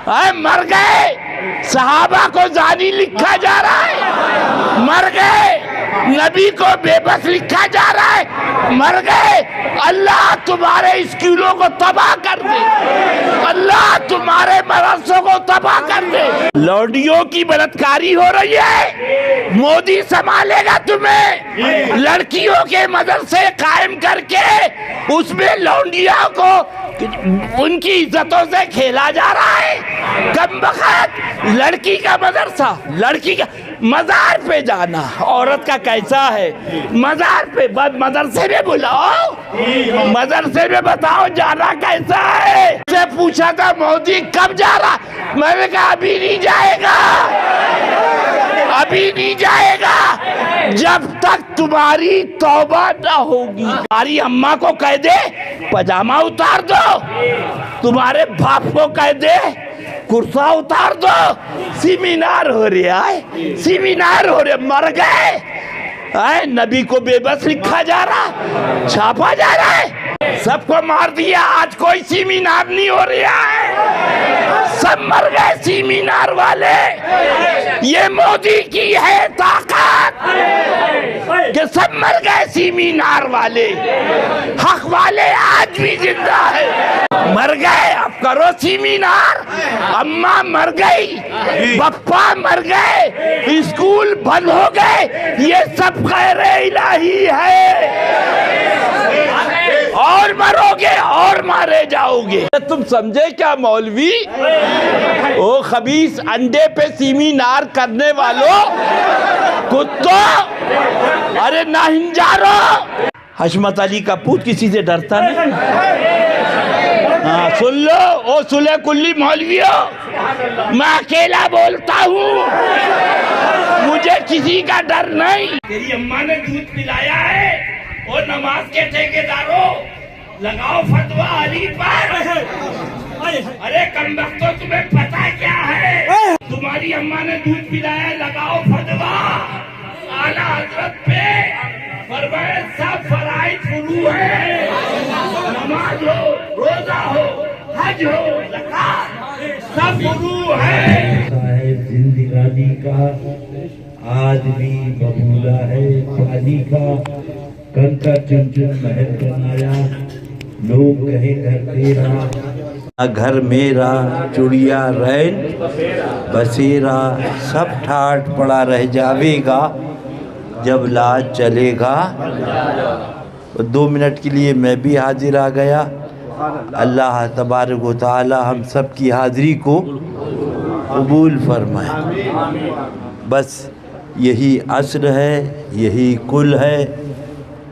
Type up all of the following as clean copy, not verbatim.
مر گئے، صحابہ کو زانی لکھا جا رہا ہے، مر گئے، نبی کو بے بس لکھا جا رہا ہے، مر گئے، اللہ تمہارے اسکولوں کو تباہ کر دے، اللہ تمہارے مدرسوں کو تباہ کر دے۔ لوڈیوں کی بلاتکاری ہو رہی ہے، مودی سنبھالے گا تمہیں۔ لڑکیوں کے مدرسے قائم کر کے اس میں لونڈیوں کو ان کی عزتوں سے کھیلا جا رہا ہے۔ کم بخت لڑکی کا مدرسہ، لڑکی کا مزار پہ جانا عورت کا کیسا ہے؟ مزار پہ مدرسے میں بلاؤ، مدرسے میں بتاؤ جانا کیسا ہے؟ سے پوچھا تھا مودی کب جا رہا، میں نے کہا ابھی نہیں جائے گا، ابھی نہیں جائے گا جب تک تمہاری توبہ نہ ہوگی۔ تمہاری اماں کو کہہ دے پجامہ اتار دو، تمہارے باپ کو کہہ دے کرسا اتار دو، سیمینار ہو رہا ہے، سیمینار ہو رہا ہے، مر گئے، نبی کو بے بس لکھا جا رہا، چھاپا جا رہا ہے، سب کو مار دیا، آج کوئی سیمینار نہیں ہو رہا ہے، سب مر گئے سیمینار والے۔ یہ مودی کی ہے طاقت کہ سب مر گئے سیمینار والے، حق والے آج بھی زندہ ہے، مر گئے، اب کرو سیمینار۔ اماں مر گئی، بپا مر گئے، اسکول بند ہو گئے، یہ سب غیر الہی ہے، اور مرو گے اور مارے جاؤ گے۔ تم سمجھے کیا مولوی؟ او خبیث انڈے پہ سیمینار کرنے والوں، کتو، ارے ناہنجارو۔ حشمت علی کا پوت کسی سے ڈرتا نہیں؟ سن لو او سلح کلی مولویوں، میں اکیلا بولتا ہوں، مجھے کسی کا ڈر نہیں۔ تیری اماں نے دودھ پلایا ہے، اور نماز کے ٹھیکیداروں لگاؤ فتویٰ علی پر۔ ارے کم بختو تمہیں پتہ کیا ہے؟ تمہاری اماں نے دودھ پلایا ہے، لگاؤ فتویٰ اعلیٰ حضرت پہ، فرمائے سب فرائض فروع ہے، نماز ہو، روزہ ہو، حج ہو، زکات سب فروع ہے۔ صاحب زندگانی کا آدمی ببولا ہے، پانی کا کنکا چن چن محل بنایا، لوگ کہیں گھر تیرا گھر میرا، چڑیا رین بسیرا، سب ٹھاٹ پڑا رہ جاوے گا جب لاج چلے گا۔ 2 منٹ کے لیے میں بھی حاضر آ گیا۔ اللہ تبارک و تعالی ہم سب کی حاضری کو قبول فرمائے۔ بس یہی اصل ہے، یہی کل ہے،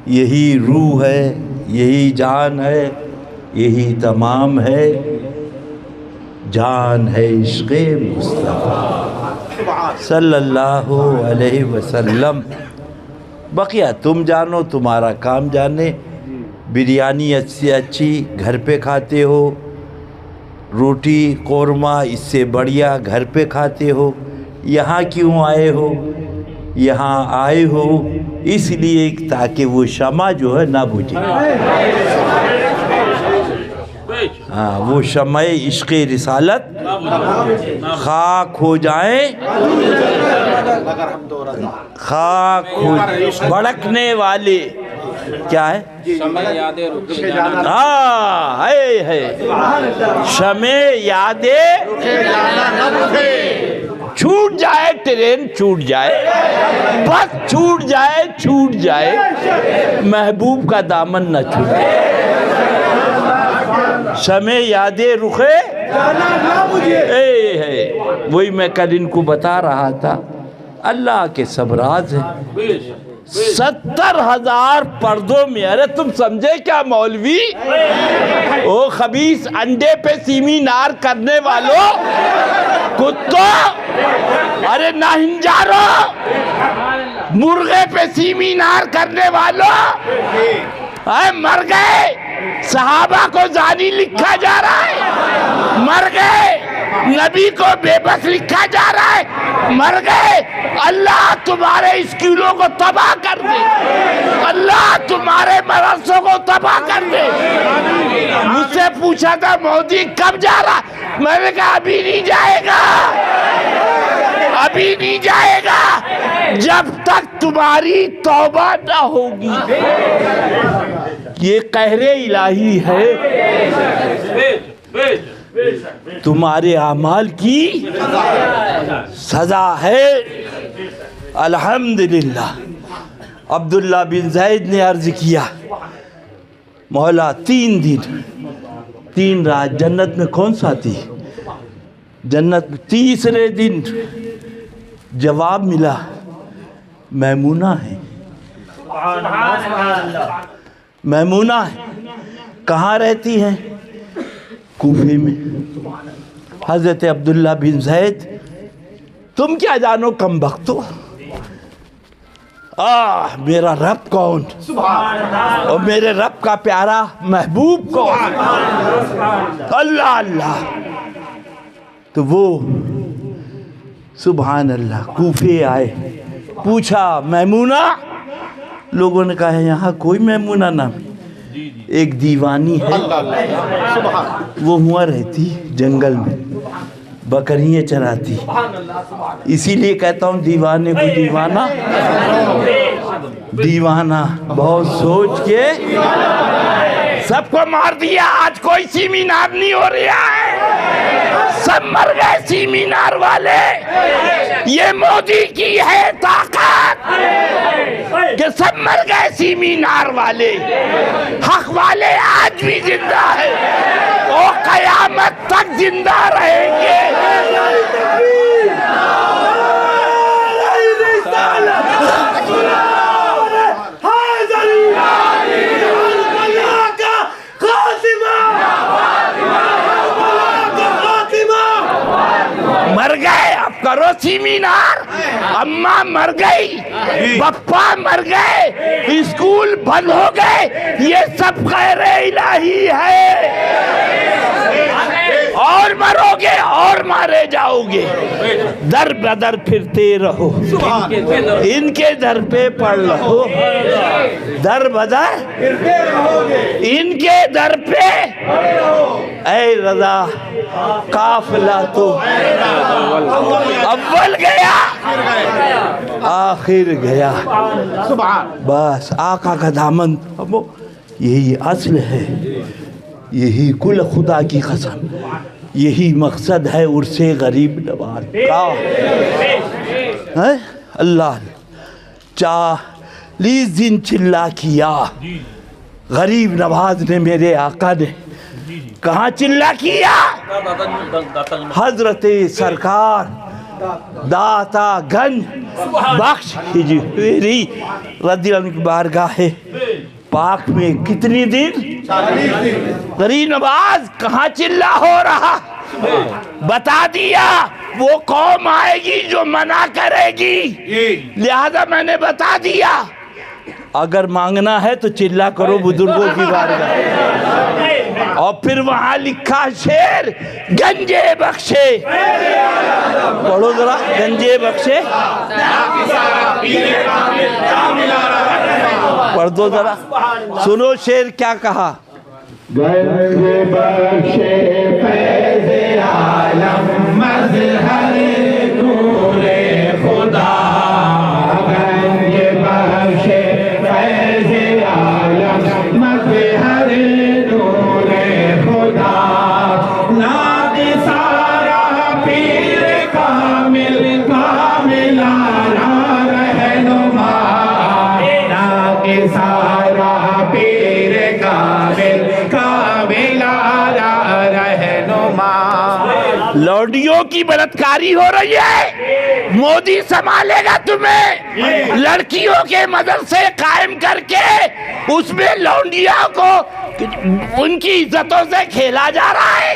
یہی روح ہے، یہی جان ہے، یہی تمام ہے، جان ہے عشق مصطفیٰ صلی اللہ علیہ وسلم۔ بقیہ تم جانو، تمہارا کام جانے۔ بریانی اچھی اچھی گھر پہ کھاتے ہو، روٹی قورمہ اس سے بڑھیا گھر پہ کھاتے ہو، یہاں کیوں آئے ہو؟ یہاں آئے ہو اس لیے تاکہ وہ شمع جو ہے نہ بجھے، وہ شمع عشق رسالت خاک ہو جائیں، خاک ہو بھڑکنے والے کیا ہے؟ شمع یادیں چھوٹ جائے، ٹرین چھوٹ جائے، بس چھوٹ جائے، چھوٹ جائے، محبوب کا دامن نہ چھوٹے، شمع یادیں رخے وہی میں کل ان کو بتا رہا تھا، اللہ کے سب راز ہیں۔ 70,000 پردوں میں، ارے تم سمجھے کیا مولوی؟ او خبیث انڈے پہ سیمینار کرنے والوں، کتو، ارے ناہنجارو، مرغے پہ سیمینار کرنے والوں، مر گئے، صحابہ کو زانی لکھا جا رہا ہے، مر گئے، نبی کو بے بس لکھا جا رہا ہے، مر گئے، اللہ تمہارے اسکولوں کو تباہ کر دے، اللہ تمہارے مدرسوں کو تباہ کر دے۔ مجھ سے پوچھا تھا مودی کب جا رہا، میں نے کہا ابھی نہیں جائے گا، ابھی نہیں جائے گا جب تک تمہاری توبہ نہ ہوگی۔ یہ قہر الہی ہے، تمہارے اعمال کی سزا ہے۔ الحمدللہ عبداللہ بن زید نے عرض کیا، مولا 3 دن 3 رات جنت میں کون سا تھی؟ جنت میں تیسرے دن جواب ملا میمونہ ہے، میمونہ ہے۔ کہاں رہتی ہیں؟ کوفے میں۔ حضرت عبداللہ بن زید، تم کیا جانو کم بختو، میرا رب کون اور میرے رب کا پیارا محبوب کون؟ اللہ اللہ۔ تو وہ سبحان اللہ کوفے آئے، پوچھا میمونہ؟ لوگوں نے کہا یہاں کوئی میمونہ نام، ایک دیوانی ہے، وہ ہوا رہتی جنگل میں، بکریاں چراتی، اسی لیے کہتا ہوں دیوانے کو دیوانہ، دیوانہ بہت سوچ کے سب کو مار دیا۔ آج کوئی سیمینار نہیں ہو رہا ہے، سب مر گئے سیمینار والے۔ یہ مودی کی ہے طاقت کہ سب مر گئے سیمینار والے، حق والے آج بھی زندہ ہیں، وہ قیامت تک زندہ رہیں گے۔ مر گئے، اب کرو سیمینار، اماں مر گئی، بپا مر گئے، اسکول بند ہو گئے، یہ سب قہر الہی ہے۔ اور مرو گے اور مارے جاؤ گے، در بدر پھرتے رہو، ان کے در پہ پڑ رہو، در بدر ان کے در پہ۔ اے رضا قافلہ تو اول گیا آخر گیا، بس آقا کا دامن، یہی اصل ہے، یہی کل خدا کی قسم، یہی مقصد ہے عرس غریب نواز کا۔ اللہ 40 دن چلا کیا غریب نواز نے، میرے آقا نے کہاں چلا کیا؟ حضرت سرکار داتا گنج بخش ہجویری رضی اللہ عنہ کی بارگاہ پاک میں کتنی دن؟ غریب نواز کہاں چلا ہو رہا؟ بتا دیا وہ قوم آئے گی جو منع کرے گی، لہذا میں نے بتا دیا اگر مانگنا ہے تو چلا کرو بزرگوں کی بارگاہ۔ اور پھر وہاں لکھا شعر گنجے بخشے، پڑھو ذرا، گنجے بخشے پڑھ دو ذرا، سنو شعر کیا کہا۔ گنجے بخشے فیض عالم مظہر نور خدا، گنجے بخشے فیض عالم مظہر نور خدا، ناد سارا پیر کامل کاملانہ رہنما، ناد سارا پیر کامل کاملانہ رہنما۔ لوڈیوں کی بلاتکاری ہو رہی ہے، مودی سنبھالے گا تمہیں۔ لڑکیوں کے مدرسے قائم کر کے اس میں لونڈیوں کو ان کی عزتوں سے کھیلا جا رہا ہے۔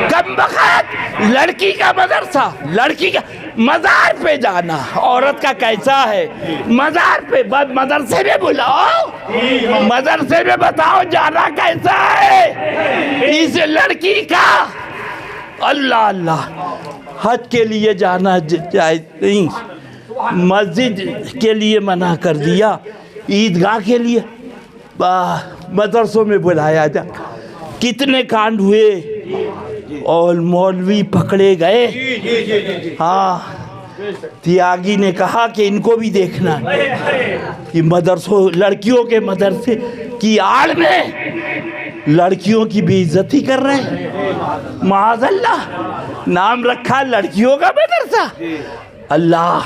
کم بخت لڑکی کا مدرسہ، لڑکی کا مزار پہ جانا عورت کا کیسا ہے؟ مزار پہ مدرسے میں بلاؤ، مدرسے میں بتاؤ جانا کیسا ہے اس لڑکی کا۔ اللہ اللہ، حج کے لیے جانا جائز نہیں، مسجد کے لیے منع کر دیا، عیدگاہ کے لیے مدرسوں میں بلایا جا، کتنے کانڈ ہوئے اور مولوی پکڑے گئے۔ ہاں تیاگی نے کہا کہ ان کو بھی دیکھنا ہے کہ مدرسوں، لڑکیوں کے مدرسے کی آڑ میں لڑکیوں کی بے عزتی کر رہے ہیں۔ معاذ اللہ، نام رکھا لڑکیوں کا مدرسہ۔ اللہ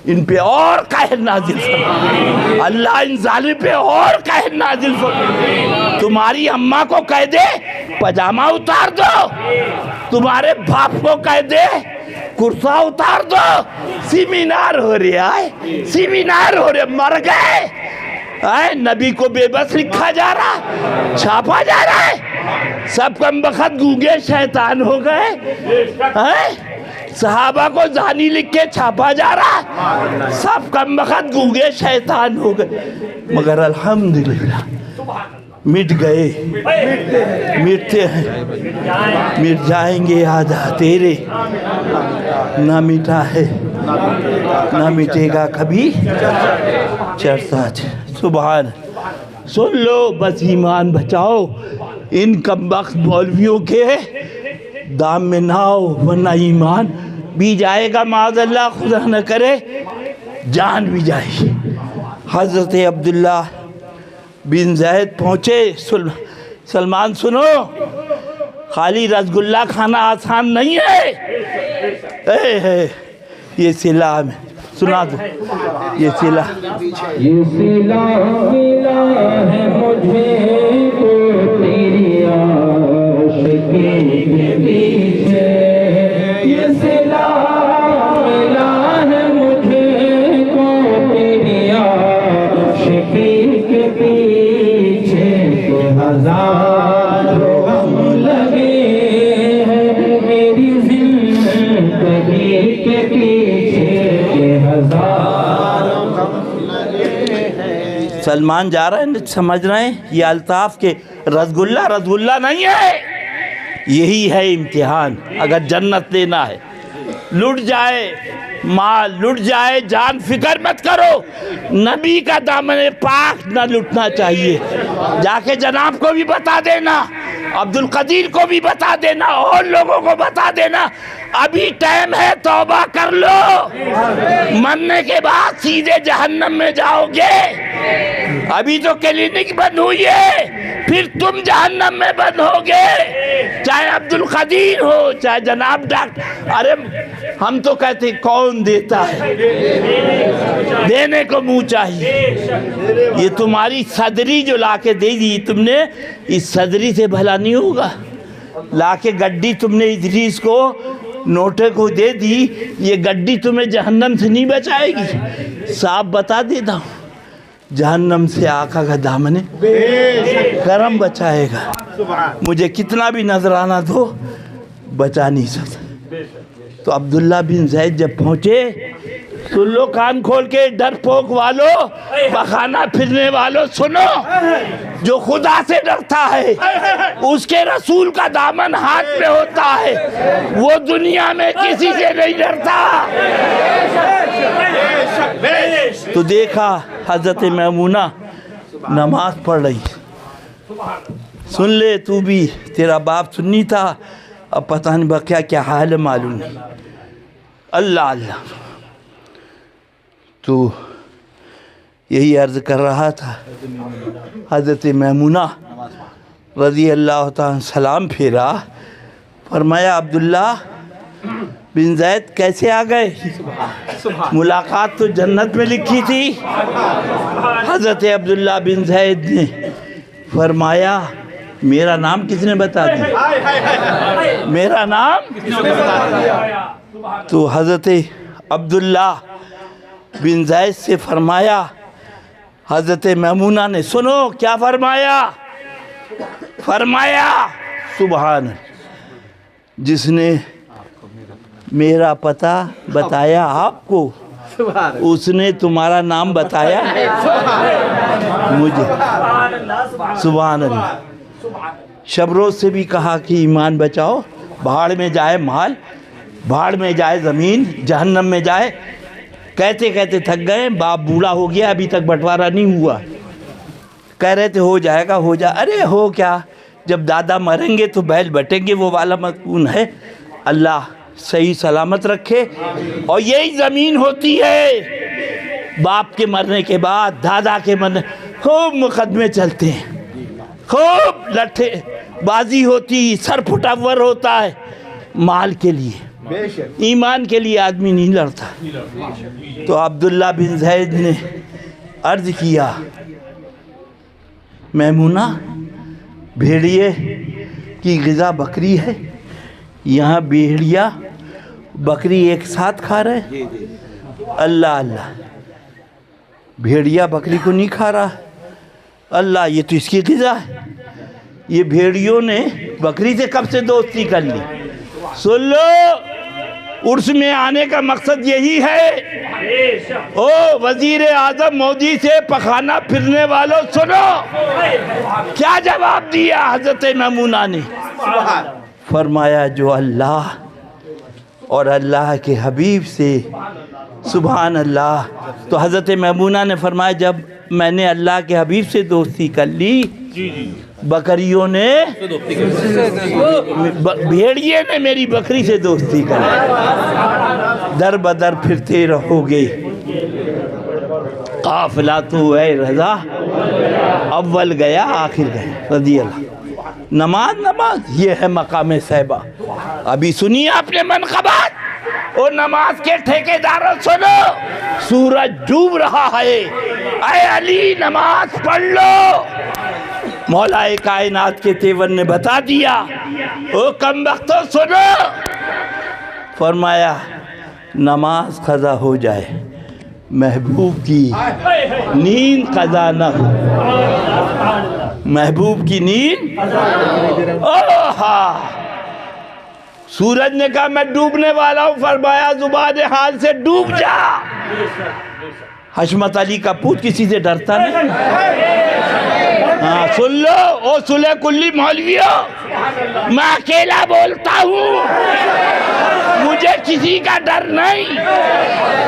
ان پہ اور قہر نازل فرما، اللہ ان ظالم پہ اور قہر نازل فرما۔ تمہاری اماں کو کہہ دے پاجامہ اتار دو، تمہارے باپ کو کہہ دے کرسا اتار دو۔ سیمینار ہو رہا ہے، سیمینار ہو رہا ہے، مر گئے۔ نبی کو بے بس لکھا جا رہا ہے، چھاپا جا رہا ہے، سب کم بخت گونگے شیطان ہو گئے۔ صحابہ کو زانی لکھ کے چھاپا جا رہا ہے، سب کم بخت گونگے شیطان ہو گئے۔ مگر الحمدللہ مٹ گئے، مٹتے ہیں، مٹ جائیں گے یاد تیرے، نہ مٹا ہے نہ مٹے گا کبھی چرتا۔ سبحان، سن لو بس ایمان بچاؤ، ان کمبخت مولویوں کے دام میں نہ ہو، ورنہ ایمان بھی جائے گا، معاذ اللہ خدا نہ کرے جان بھی جائے گی۔ حضرت عبداللہ بن زید پہنچے۔ سلمان سنو، خالی رسگلہ کھانا آسان نہیں ہے، یہ صلہ میں سنا دو، یہ صلہ ملا ہے مجھے تو تیری عاشقی کے پیچھے، یہ صلہ ملا ہے مجھے تو تیری عاشقی کے پیچھے، کہ ہزاروں غم لگے ہیں میری زندگی کے پیچھے، کہ ہزاروں غم لگے ہیں۔ سلمان جا رہے ہیں، سمجھ رہے ہیں یہ الطاف کے رسگلہ نہیں ہے، یہی ہے امتحان۔ اگر جنت لینا ہے، لٹ جائے مال، لٹ جائے جان، فکر مت کرو، نبی کا دامن پاک نہ لٹنا چاہیے۔ جا کے جناب کو بھی بتا دینا، عبد القدیر کو بھی بتا دینا، اور لوگوں کو بتا دینا، ابھی ٹائم ہے، توبہ کر لو، مرنے کے بعد سیدھے جہنم میں جاؤ گے۔ ابھی تو کلینک بند ہوئی ہے، پھر تم جہنم میں بند ہوگے، چاہے عبد القدیر ہو چاہے جناب ڈاکٹر۔ ارے ہم تو کہتے ہیں کون دیتا ہے، دینے کو منہ چاہیے۔ یہ تمہاری صدری جو لا کے دے دی تم نے، اس صدری سے بھلا نہیں ہوگا۔ لا کے گڈی تم نے ادریس کو، نوٹے کو دے دی، یہ گڈی تمہیں جہنم سے نہیں بچائے گی۔ صاحب بتا دیتا ہوں، جہنم سے آقا کا دامن کرم بچائے گا۔ مجھے کتنا بھی نظرانہ دو، بچا نہیں سکتا۔ تو عبداللہ بن زید جب پہنچے، سن لو کان کھول کے، ڈرپوک والو، بخانہ پھرنے والو، سنو، جو خدا سے ڈرتا ہے اس کے رسول کا دامن ہاتھ میں ہوتا ہے، وہ دنیا میں کسی سے نہیں ڈرتا۔ تو دیکھا حضرت میمونہ نماز پڑھ رہی، سن لے تو بھی، تیرا باپ سنی تھا، اب پتہ نہیں بقیہ کیا حال ہے معلوم نہیں۔ اللہ اللہ، تو یہی عرض کر رہا تھا۔ حضرت میمونہ رضی اللہ تعالیٰ سلام پھیرا، فرمایا عبداللہ بن زید کیسے آ گئے؟ ملاقات تو جنت میں لکھی تھی۔ حضرت عبداللہ بن زید نے فرمایا میرا نام کس نے بتا دیا؟ میرا نام؟ تو حضرت عبداللہ بن زید سے فرمایا، حضرت میمونہ نے سنو کیا فرمایا؟ فرمایا سبحان، جس نے میرا پتہ بتایا آپ کو، اس نے تمہارا نام بتایا مجھے۔ سبحان اللہ۔ شب روز سے بھی کہا کہ ایمان بچاؤ، بھاڑ میں جائے مال، بھاڑ میں جائے زمین، جہنم میں جائے کہتے کہتے تھک گئے، باپ بوڑھا ہو گیا، ابھی تک بٹوارا نہیں ہوا، کہہ رہے تھے ہو جائے گا ہو جائے، ارے ہو کیا، جب دادا مریں گے تو بیل بٹیں گے، وہ والا مضمون ہے۔ اللہ صحیح سلامت رکھے۔ اور یہی زمین ہوتی ہے، باپ کے مرنے کے بعد دادا کے مرنے خوب مقدمے چلتے ہیں، خوب لٹھے بازی ہوتی، سر پھٹاور ہوتا ہے، مال کے لیے، ایمان کے لیے آدمی نہیں لڑتا۔ تو عبداللہ بن زید نے عرض کیا، میمونہ بھیڑیے کی غذا بکری ہے، یہاں بھیڑیا بکری ایک ساتھ کھا رہے، اللہ اللہ، بھیڑیا بکری کو نہیں کھا رہا، اللہ یہ تو اس کی غذا ہے۔ یہ بھیڑیوں نے بکری سے کب سے دوستی کر لی؟ سن لو، عرس میں آنے کا مقصد یہی ہے۔ او وزیر اعظم مودی سے پخانا پھرنے والوں سنو، کیا جواب دیا حضرت میمونہ نے؟ فرمایا جو اللہ اور اللہ کے حبیب سے، سبحان اللہ۔ تو حضرت میمونہ نے فرمایا جب میں نے اللہ کے حبیب سے دوستی کر لی، بکریوں نے، بھیڑیے نے میری بکری سے دوستی کر لی، در بدر پھرتے رہو گے، قافلہ تو اے رضا، اول گیا آخر گیا، رضی اللہ۔ نماز یہ ہے مقام صحبہ۔ ابھی سنیے اپنے منقبات، اور نماز کے ٹھیکیداروں سنو، سورج ڈوب رہا ہے، اے علی نماز پڑھ لو۔ مولا کائنات کے تیور نے بتا دیا، او کم وقتوں سنو، فرمایا نماز قضا ہو جائے، محبوب کی نیند قضا نہ ہو، محبوب کی نیند۔ سورج نے کہا میں ڈوبنے والا ہوں، فرمایا زبان حال سے ڈوب جا۔ حشمت علی کا پوت کسی سے ڈرتا نہیں۔ ہاں سن لو او سلح کلی مولویوں، میں اکیلا بولتا ہوں، مجھے کسی کا ڈر نہیں۔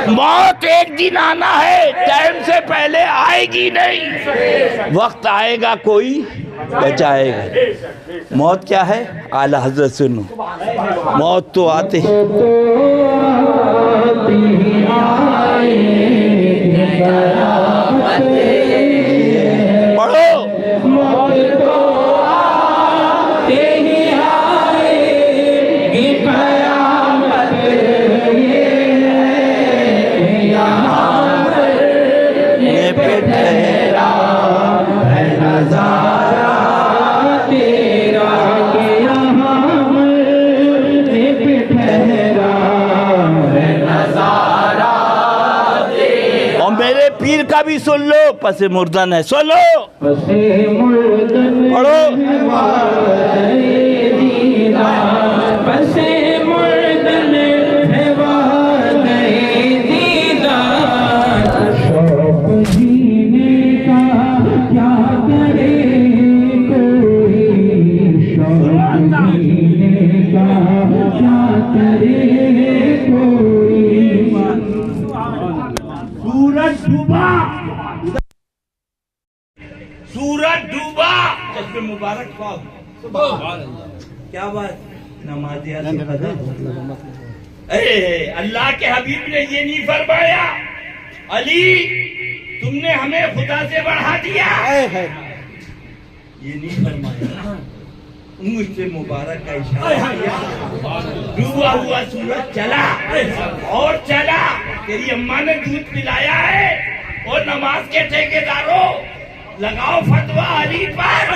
موت ایک دن آنا ہے، ٹائم سے پہلے آئے گی نہیں، وقت آئے گا کوئی بچائے گا۔ موت کیا ہے؟ اعلیٰ حضرت سنو، موت تو آتے ہیں، پڑھو، پیر کا بھی سن لو، پس مردن ہے، سن لو، پڑھو، پس مردن ہے وعدہ دیدار، شوق جینے کا کیا کرے کوئی، شوق جینے کا کیا کرے کوئی۔ سورج ڈوبا، سورج ڈوبا، چشم مبارک خواب، کیا بات، نمازیات قضا۔ اے اللہ کے حبیب نے یہ نہیں فرمایا علی تم نے ہمیں خدا سے بڑھا دیا، یہ نہیں فرمایا، مجھ سے مبارک کا اشارہ کیا، ڈوبا ہوا سورج چلا اور چلا، تیری اماں نے دودھ پلایا ہے، اور نماز کے ٹھیکیداروں لگاؤ فتویٰ علی پر۔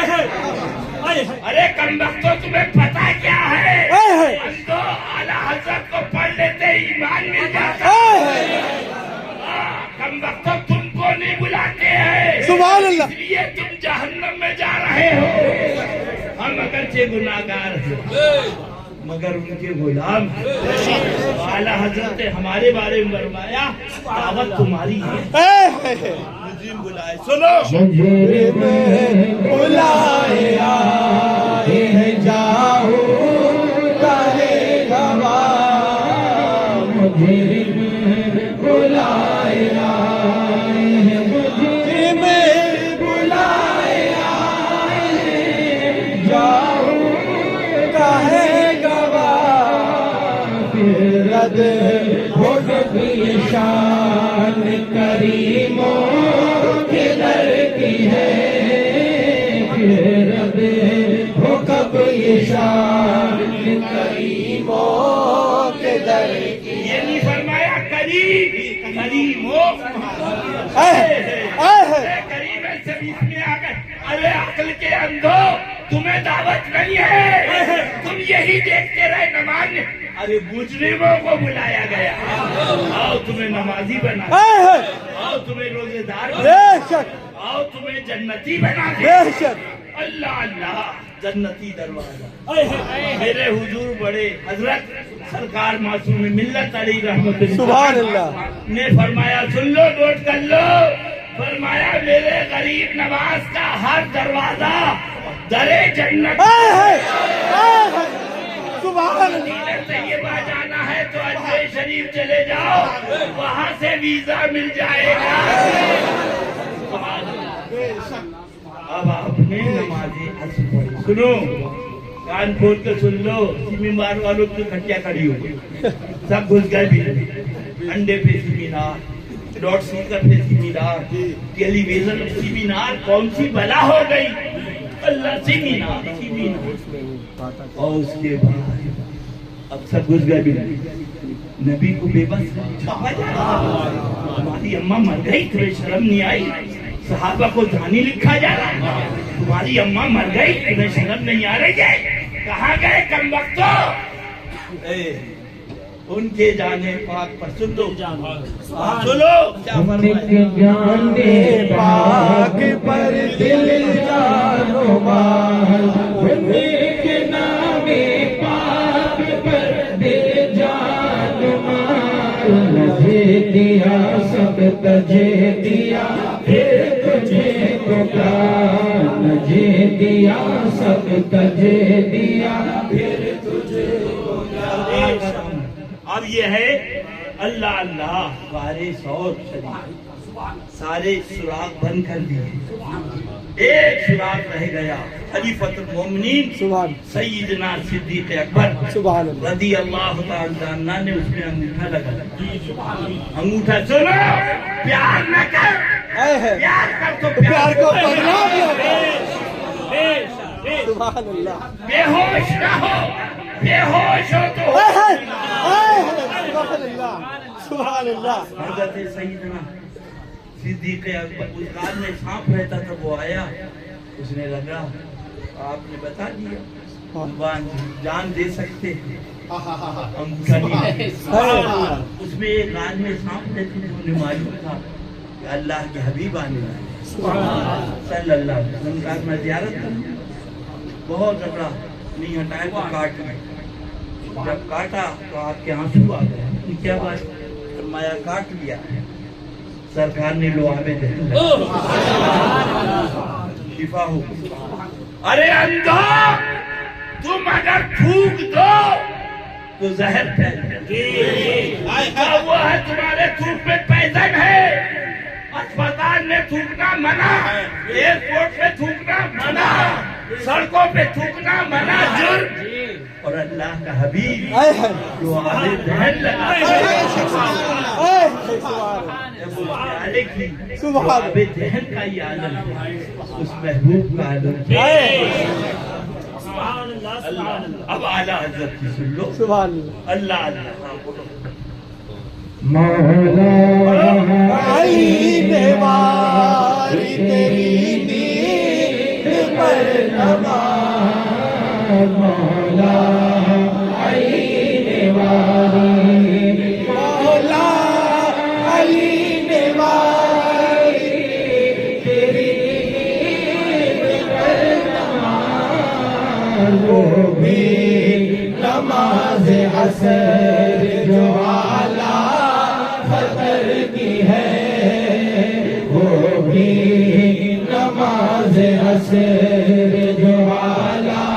ارے کم وقتوں تمہیں پتہ کیا ہے، اندو اعلیٰ حضرت کو پڑھ لیتے ایمان مل جاتا، کم وقتوں تم کو نہیں بلاتے ہیں، سبحان اللہ، اس لیے تم جہنم میں جا رہے ہو۔ ہم اگرچہ گناہگار ہیں مگر ان کے غلام، اعلیٰ حضرت نے ہمارے بارے میں فرمایا دعوت تمہاری ہے، مجرم بلائے، سنو، مجرم بلائے آئے ہیں جاؤ کہے گواہ، مجرم بلائے رد ہو گئی شان کریموں کے در کی ہے، رد ہو کب یہ شان کریموں کے در کی۔ یہ نہیں فرمایا کریم، کریم ہو کریم سے بیچ میں آ گئے۔ ارے عقل کے اندھو، تمہیں دعوت نہیں ہے، تم یہی دیکھتے رہے نماز میں۔ ارے مجرموں کو بلایا گیا، آؤ تمہیں نمازی بنا، آؤ تمہیں روزے دار بنا، آؤ تمہیں جنتی بنا دے۔ اللہ اللہ، جنتی دروازہ۔ میرے حضور بڑے حضرت سرکار معصوم ملت علی رحمت اللہ نے فرمایا، سن لو، نوٹ کر لو، فرمایا میرے غریب نواز کا ہر دروازہ در جنت۔ مدینہ طیبہ جانا ہے تو اجمیر شریف چلے جاؤ، وہاں سے ویزا مل جائے گا۔ اب آپ نے نمازیں اصل پڑھی، سنو، کان کھول کے سن لو، سیمینار والوں کی کھٹیاں کھڑی ہو گئی، سب گھس گئے بھی، انڈے پہ سیمینار، لاؤڈ اسپیکر پہ سیمینار، ٹیلی ویژن پہ سیمینار، کون سی بلا ہو گئی؟ اللہ سیمینار، سیمینار۔ اور اس کے بعد اب سب گھس گئے بھی، نبی کو بے بس چھاپا جا رہا، ہماری اماں مر گئی، تمہیں شرم نہیں آئی؟ صحابہ کو جانی لکھا جا رہا، تمہاری اماں مر گئی، تمہیں شرم نہیں آ رہی ہے؟ کہاں گئے کم وقتو؟ ان کے جانے پاک پر سن لو، سنو، جانے پاک پر دل جانو مال، کے نام پاک پر دل جانو مال، تجھے دیا سب تجھے دیا پھر تجھے پکار، تجھے دیا سب تجھے دیا پھر تجھے پکار۔ اب یہ ہے اللہ اللہ، وارث اور شریف، سارے سراغ بند کر دیے، ایک سراغ رہ گیا، خلیفۃ المومنین سیدنا صدیق اکبر رضی اللہ تعالیٰ عنہ نے اس میں انگوٹھا لگا۔ انگوٹھا سنو، پیار نہ کر، پیار کر تو پیار کو سبحان اللہ، بے ہوش نہ ہو، بے ہوش ہو تو سبحان اللہ، سبحان اللہ۔ حضرت سیدنا صدیق اکبر، اس کال میں سانپ رہتا تھا، وہ آیا، اس نے لگا، آپ نے بتا دیا، جان دے سکتے، انگوٹھا نہیں۔ اس میں ایک کال میں سانپ رہتے تھے، انہیں معلوم تھا کہ اللہ کے حبیب آنے والے صلی اللہ علیہ وسلم، کہا میں زیارت کروں، بہت جھگڑا، نہیں ہٹائے تو کاٹ لیں۔ جب کاٹا تو آپ کے آنسو آ گئے، کیا بات؟ فرمایا کاٹ لیا، سرکار نے لوہے دے شفا ہو۔ ارے اندھو، تم اگر تھوک دو تو زہر پھیلتا، وہ ہے تمہارے تھوک میں پیزن ہے، اسپتال میں تھوکنا منع، ایئرپورٹ پہ تھوکنا منع، سڑکوں پہ تھوکنا منع، جرم۔ اور اللہ کا حبیب جو آلے دہن لگا، جب وہ آلے کی جو آبے دہن کا یہ عالم ہے، اس محبوب کا عالم ہے۔ اب اعلیٰ حضرت کی سن لو، اللہ اللہ، مولا عین واری تیری دید پر نماز، مولا عین واری، مولا عین واری تیری دید پر نماز، وہ بھی نماز عصر جو خطر کی ہے، وہ بھی نماز عصر جو اعلیٰ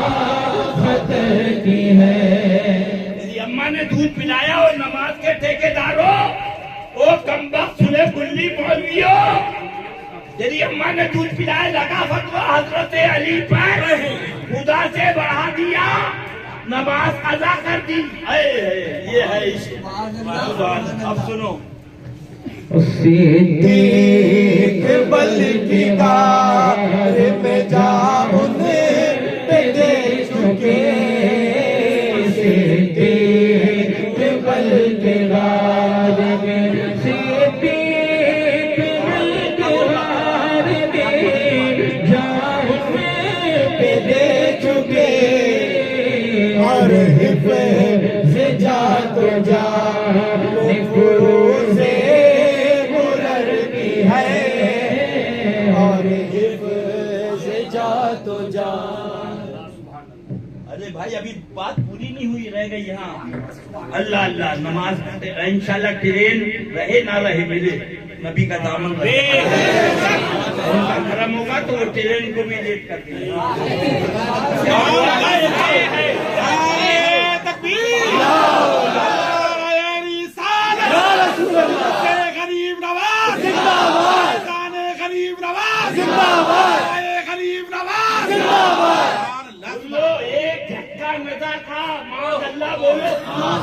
خطر کی ہے۔ میری اماں نے دودھ پلایا اور نماز کے ٹھیکیداروں، او کمبخت سنے گلی مولویوں، تیری اماں نے دودھ پلایا، لگا فتویٰ حضرت علی پر، خدا سے بڑھا دیا، نماز قضا کر دی. یہ ہے عشق. اب سنو. صدیق بلکہ غار میں جا انہیں پہ دے چکے. صدیق بلکہ غار میں صدیق بلکہ غار میں جا انہیں پہ دے چکے. اور حفظ جا تو جا فروز مرر کی ہے. اور حفظ جا تو جا. ارے بھائی ابھی بات پوری نہیں ہوئی، رہ گئی یہاں. اللہ اللہ نماز انشاءاللہ ٹرین رہے نہ رہے ملے نبی کا دامن رہے. ان کا کرم ہوگا تو وہ ٹرین کو بھی لیٹ کر دیں.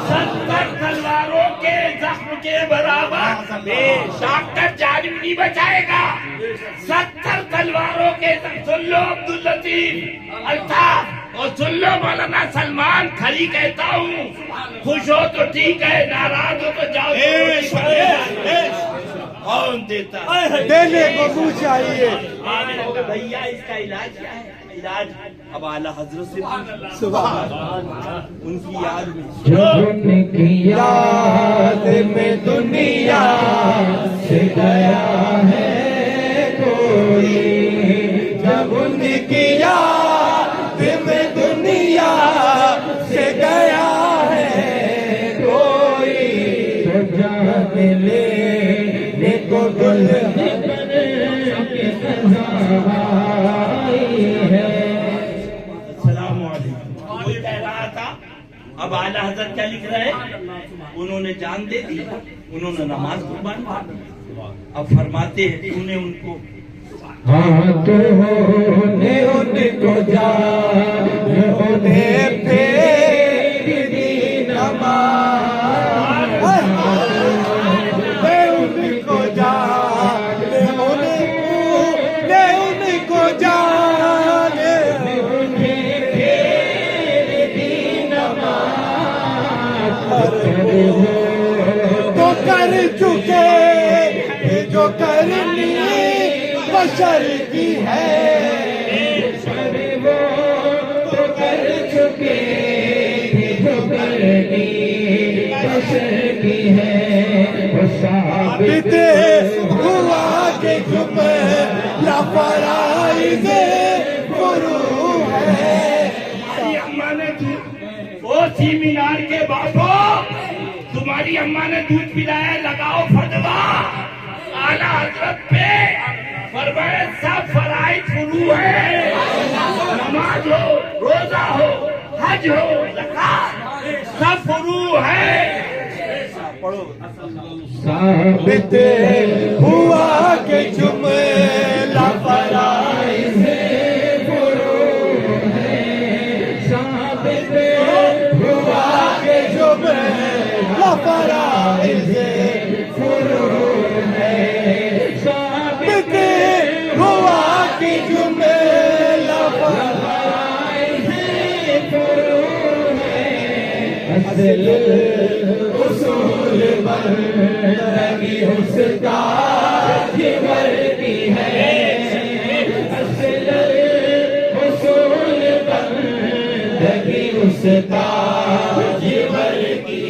ستر تلواروں کے زخم کے برابر ڈاکٹر جان بھی نہیں بچائے گا. 70 تلواروں کے زخم. سن لو عبداللطیف الطاف اور سن لو مولانا سلمان. کھری کہتا ہوں خوش ہو تو ٹھیک ہے، ناراض ہو تو جاؤ. کون دیتا دینے کو منہ چاہیے. بھیا اس کا علاج کیا ہے؟ علاج اب اعلیٰ حضرت سے ان کی یاد میں. جب ان کی یاد میں دنیا سے گیا ہے کوئی. جب ان کی یاد میں دنیا سے گیا ہے کوئی. تو جان لینے کو دلہن کے سزائی ہے. السلام علیکم. کوئی کہہ رہا تھا اب اعلیٰ حضرت کیا لکھ رہے؟ انہوں نے جان دے دی، انہوں نے نماز قربان کر دی. اب فرماتے ہیں تو نے ان کو ہاں تو نے ان کو جان انہیں پھیر دی نماز. ان کو جان ان کو جان انہیں پھیر دی نماز. تو کر چکے جو کرنی بشر کی ہے. وہ تو کر چکے جو کرنی بشر کی ہے. وہ ثابت ہوا کہ جملہ فرائض فروع ہے. تمہاری اماں نے وہ سی مینار کے بابو تمہاری اماں نے دودھ پلایا، لگاؤ فتوا. اعلیٰ حضرت پہ فرمائے سب فرائض فروع ہے. نماز ہو، روزہ ہو، حج ہو، زکات سب فروع ہے. ثابت ہوا کہ جملہ فرائض فروع ہے. ثابت ہوا کہ جملہ فرائض فروع ہے. ثابت ہوا کہ جملہ فرائض فروع ہے. اصل اصول بندگی استاد ورکی ہے. اصل اصول بندگی استاد ورکی